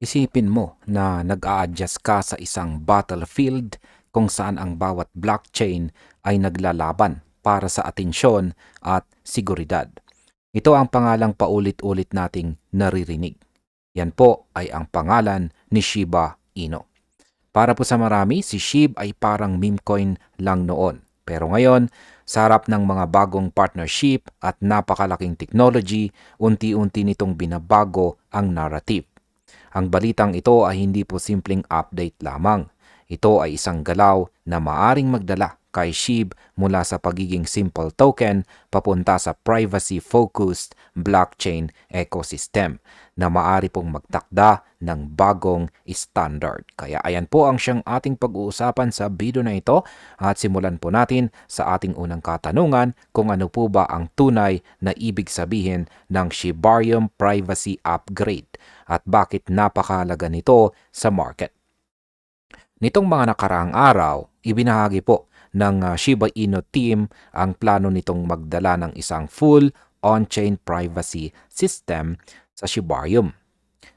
Isipin mo na nag-a-adjust ka sa isang battlefield kung saan ang bawat blockchain ay naglalaban para sa atensyon at seguridad. Ito ang pangalang paulit-ulit nating naririnig. Yan po ay ang pangalan ni Shiba Inu. Para po sa marami, si SHIB ay parang meme coin lang noon. Pero ngayon, sa harap ng mga bagong partnership at napakalaking technology, unti-unti nitong binabago ang narrative. Ang balitang ito ay hindi po simpleng update lamang. Ito ay isang galaw na maaring magdala kay SHIB mula sa pagiging simple token papunta sa privacy-focused blockchain ecosystem na maari pong magtakda ng bagong standard. Kaya ayan po ang siyang ating pag-uusapan sa video na ito at simulan po natin sa ating unang katanungan kung ano po ba ang tunay na ibig sabihin ng Shibarium Privacy Upgrade at bakit napakahalaga nito sa market. Nitong mga nakaraang araw, ibinahagi po ng Shiba Inu team ang plano nitong magdala ng isang full on-chain privacy system sa Shibarium.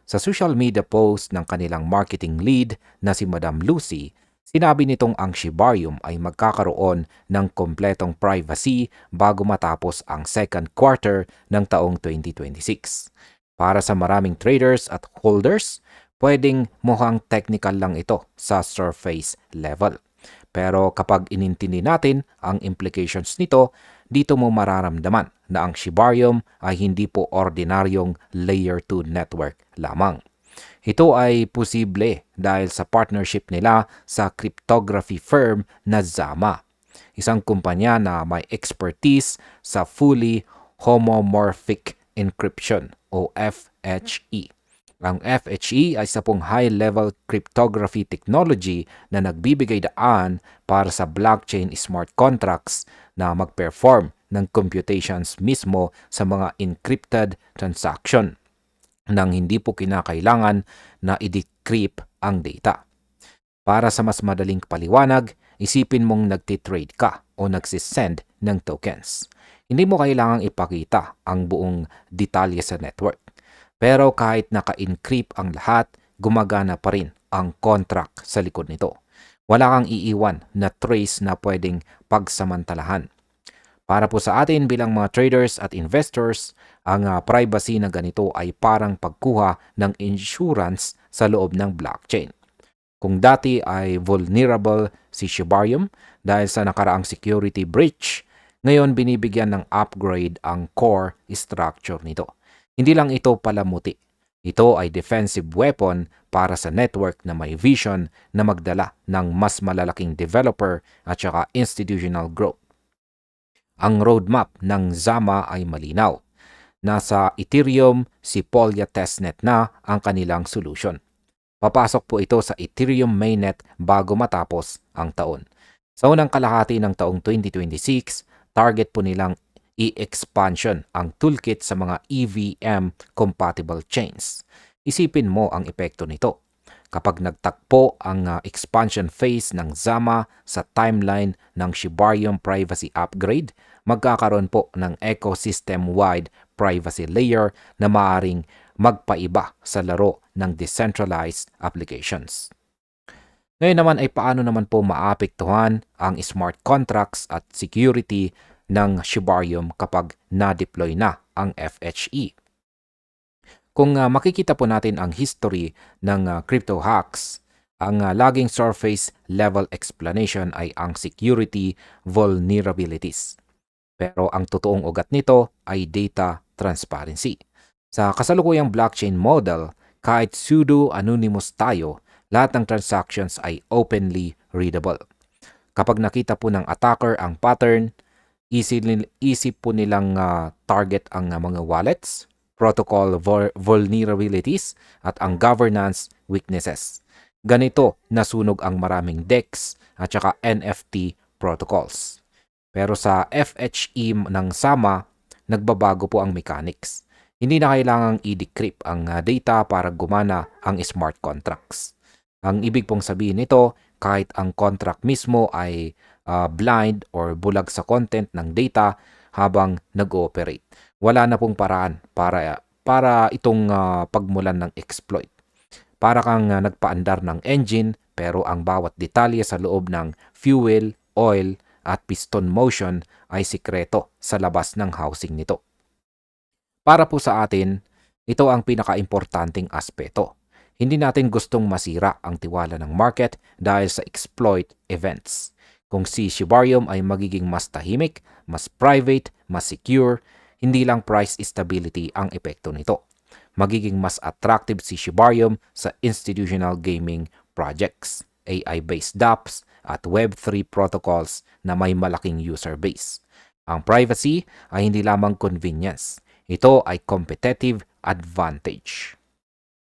Sa social media post ng kanilang marketing lead na si Madam Lucy, sinabi nitong ang Shibarium ay magkakaroon ng kompletong privacy bago matapos ang second quarter ng taong 2026. Para sa maraming traders at holders, pwedeng mukhang technical lang ito sa surface level. Pero kapag inintindi natin ang implications nito, dito mo mararamdaman na ang Shibarium ay hindi po ordinaryong Layer 2 network lamang. Ito ay posible dahil sa partnership nila sa cryptography firm na Zama, isang kumpanya na may expertise sa fully homomorphic encryption o FHE. Ang FHE ay isa pong high-level cryptography technology na nagbibigay daan para sa blockchain smart contracts na mag-perform ng computations mismo sa mga encrypted transaction nang hindi po kinakailangan na i-decrypt ang data. Para sa mas madaling paliwanag, isipin mong nagtitrade ka o nagsisend ng tokens. Hindi mo kailangang ipakita ang buong detalye sa network. Pero kahit naka-encrypt ang lahat, gumagana pa rin ang contract sa likod nito. Wala kang iiwan na trace na pwedeng pagsamantalahan. Para po sa atin bilang mga traders at investors, ang privacy na ganito ay parang pagkuha ng insurance sa loob ng blockchain. Kung dati ay vulnerable si Shibarium dahil sa nakaraang security breach, ngayon binibigyan ng upgrade ang core structure nito. Hindi lang ito palamuti. Ito ay defensive weapon para sa network na may vision na magdala ng mas malalaking developer at saka institutional growth. Ang roadmap ng Zama ay malinaw. Nasa Ethereum, si Polya testnet na ang kanilang solution. Papasok po ito sa Ethereum mainnet bago matapos ang taon. Sa unang kalahati ng taong 2026, target po nilang i-expansion ang toolkit sa mga EVM-compatible chains. Isipin mo ang epekto nito. Kapag nagtakpo ang expansion phase ng Zama sa timeline ng Shibarium Privacy Upgrade, magkakaroon po ng ecosystem-wide privacy layer na maaring magpaiba sa laro ng decentralized applications. Ngayon naman ay paano naman po maapektuhan ang smart contracts at security ng Shibarium kapag na-deploy na ang FHE. Kung makikita po natin ang history ng crypto hacks, ang laging surface level explanation ay ang security vulnerabilities. Pero ang totoong ugat nito ay data transparency. Sa kasalukuyang blockchain model, kahit pseudo-anonymous tayo, lahat ng transactions ay openly readable. Kapag nakita po ng attacker ang pattern, easy po nilang target ang mga wallets, protocol vulnerabilities, at ang governance weaknesses. Ganito nasunog ang maraming DEX at saka NFT protocols. Pero sa FHE ng Sama, nagbabago po ang mechanics. Hindi na kailangang i-decrypt ang data para gumana ang smart contracts. Ang ibig pong sabihin nito, kahit ang contract mismo ay blind or bulag sa content ng data habang nag-ooperate, wala na pong paraan para itong pagmulan ng exploit. Para kang nagpaandar ng engine pero ang bawat detalye sa loob ng fuel, oil at piston motion ay sikreto sa labas ng housing nito. Para po sa atin, ito ang pinakaimportanteng aspeto. Hindi natin gustong masira ang tiwala ng market dahil sa exploit events. Kung si Shibarium ay magiging mas tahimik, mas private, mas secure, hindi lang price stability ang epekto nito. Magiging mas attractive si Shibarium sa institutional gaming projects, AI-based dApps at Web3 protocols na may malaking user base. Ang privacy ay hindi lamang convenience. Ito ay competitive advantage.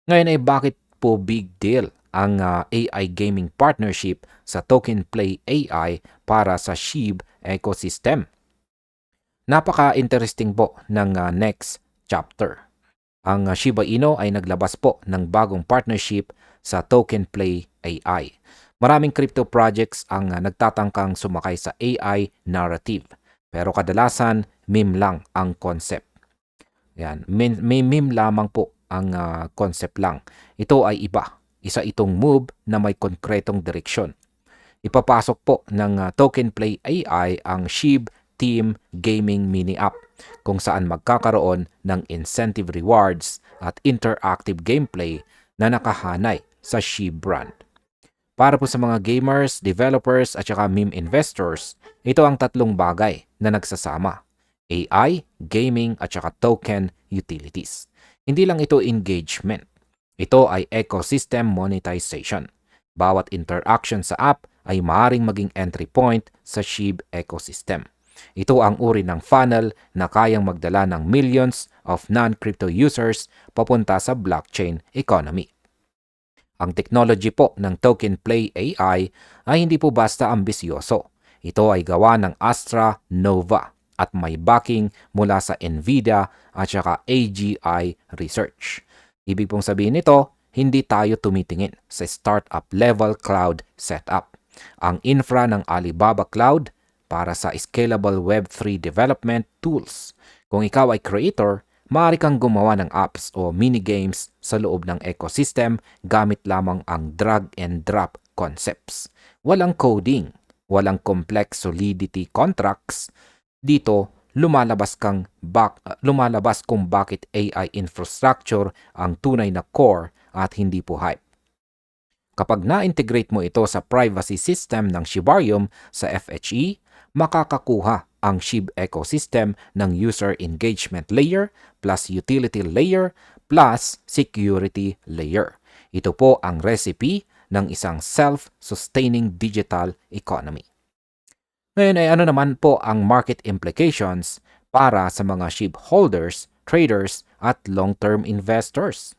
Ngayon ay bakit po big deal ang AI gaming partnership sa Token Play AI para sa SHIB ecosystem? Napaka-interesting po ng next chapter. Ang Shiba Inu ay naglabas po ng bagong partnership sa Token Play AI. Maraming crypto projects ang nagtatangkang sumakay sa AI narrative. Pero kadalasan, meme lang ang concept. Yan, may meme lamang po ang concept lang. Ito ay iba. Isa itong move na may konkretong direksyon. Ipapasok po ng Token Play AI ang SHIB Team Gaming Mini App kung saan magkakaroon ng incentive rewards at interactive gameplay na nakahanay sa SHIB brand. Para po sa mga gamers, developers at saka meme investors, ito ang tatlong bagay na nagsasama. AI, gaming at saka token utilities. Hindi lang ito engagement. Ito ay ecosystem monetization. Bawat interaction sa app ay maaaring maging entry point sa SHIB ecosystem. Ito ang uri ng funnel na kayang magdala ng millions of non-crypto users papunta sa blockchain economy. Ang technology po ng Token Play AI ay hindi po basta ambisyoso. Ito ay gawa ng Astra Nova at may backing mula sa NVIDIA at saka AGI Research. Ibig pong sabihin nito, hindi tayo tumitingin sa startup level cloud setup. Ang infra ng Alibaba Cloud para sa scalable Web3 development tools. Kung ikaw ay creator, maaari kang gumawa ng apps o mini-games sa loob ng ecosystem gamit lamang ang drag and drop concepts. Walang coding, walang complex solidity contracts. Dito, lumalabas kung bakit AI infrastructure ang tunay na core at hindi po hype. Kapag na-integrate mo ito sa privacy system ng Shibarium sa FHE, makakakuha ang SHIB ecosystem ng user engagement layer plus utility layer plus security layer. Ito po ang recipe ng isang self-sustaining digital economy. Ngayon ay ano naman po ang market implications para sa mga SHIB holders, traders at long-term investors?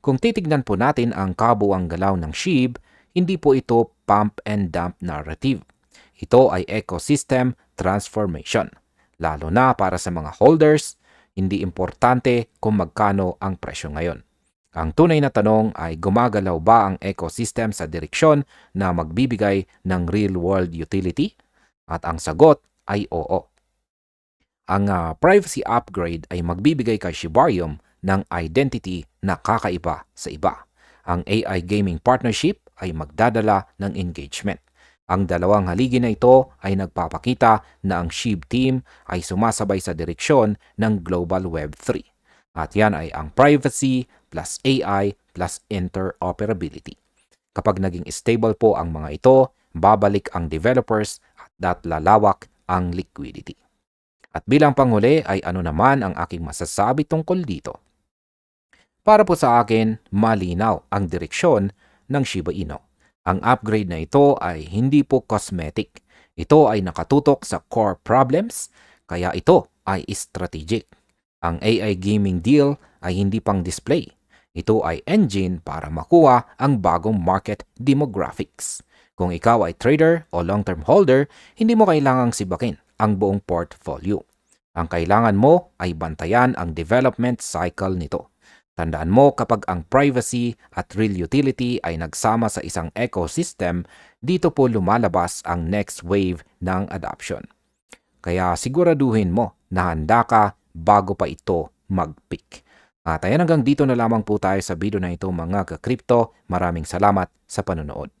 Kung titignan po natin ang kabuuang galaw ng SHIB, hindi po ito pump and dump narrative. Ito ay ecosystem transformation. Lalo na para sa mga holders, hindi importante kung magkano ang presyo ngayon. Ang tunay na tanong ay gumagalaw ba ang ecosystem sa direksyon na magbibigay ng real-world utility? At ang sagot ay oo. Ang privacy upgrade ay magbibigay kay Shibarium ng identity na kakaiba sa iba. Ang AI gaming partnership ay magdadala ng engagement. Ang dalawang haligi na ito ay nagpapakita na ang SHIB team ay sumasabay sa direksyon ng Global Web 3. At yan ay ang privacy plus AI plus interoperability. Kapag naging stable po ang mga ito, babalik ang developers at lalawak ang liquidity. At bilang panghuli ay ano naman ang aking masasabi tungkol dito? Para po sa akin, malinaw ang direksyon ng Shiba Inu. Ang upgrade na ito ay hindi po cosmetic. Ito ay nakatutok sa core problems, kaya ito ay strategic. Ang AI gaming deal ay hindi pang display. Ito ay engine para makuha ang bagong market demographics. Kung ikaw ay trader o long-term holder, hindi mo kailangang sibakin ang buong portfolio. Ang kailangan mo ay bantayan ang development cycle nito. Tandaan mo kapag ang privacy at real utility ay nagsama sa isang ecosystem, dito po lumalabas ang next wave ng adoption. Kaya siguraduhin mo na handa ka bago pa ito mag-peak. At ayan, hanggang dito na lamang po tayo sa video na ito mga ka-crypto. Maraming salamat sa panonood.